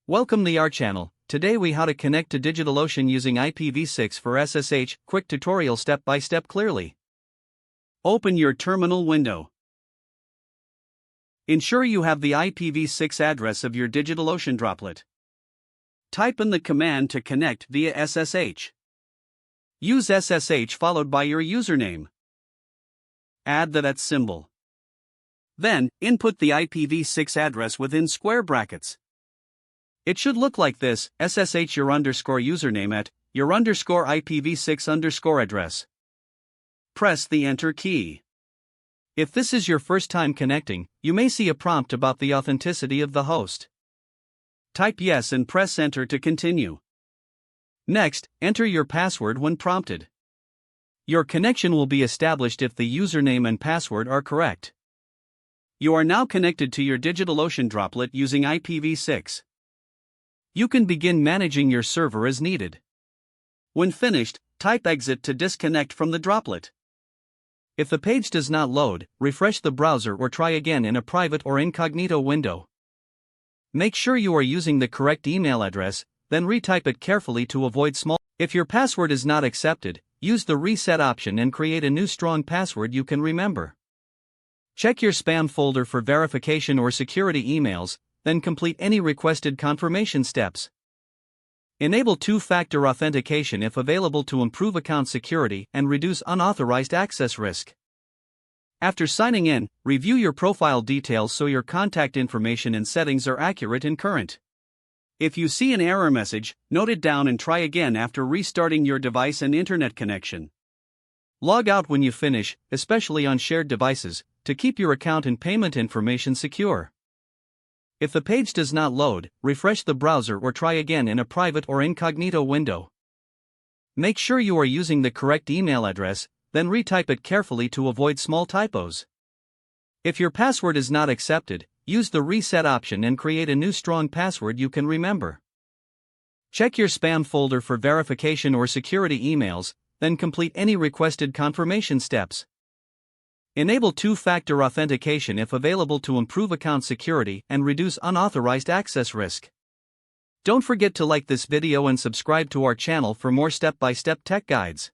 Welcome to our channel. Today we how to connect to DigitalOcean using IPv6 for SSH. Quick tutorial step by step clearly. Open your terminal window. Ensure you have the IPv6 address of your DigitalOcean droplet. Type in the command to connect via SSH. Use SSH followed by your username. Add the @ symbol. Then, input the IPv6 address within square brackets. It should look like this: SSH your underscore username at your underscore IPv6 underscore address. Press the Enter key. If this is your first time connecting, you may see a prompt about the authenticity of the host. Type yes and press Enter to continue. Next, enter your password when prompted. Your connection will be established if the username and password are correct. You are now connected to your DigitalOcean droplet using IPv6. You can begin managing your server as needed. When finished, type exit to disconnect from the droplet. If the page does not load, refresh the browser or try again in a private or incognito window. Make sure you are using the correct email address, then retype it carefully to avoid small. If your password is not accepted, use the reset option and create a new strong password you can remember. Check your spam folder for verification or security emails, then complete any requested confirmation steps. Enable two-factor authentication if available to improve account security and reduce unauthorized access risk. After signing in, review your profile details so your contact information and settings are accurate and current. If you see an error message, note it down and try again after restarting your device and internet connection. Log out when you finish, especially on shared devices, to keep your account and payment information secure. If the page does not load, refresh the browser or try again in a private or incognito window. Make sure you are using the correct email address, then retype it carefully to avoid small typos. If your password is not accepted, use the reset option and create a new strong password you can remember. Check your spam folder for verification or security emails, then complete any requested confirmation steps. Enable two-factor authentication if available to improve account security and reduce unauthorized access risk. Don't forget to like this video and subscribe to our channel for more step-by-step tech guides.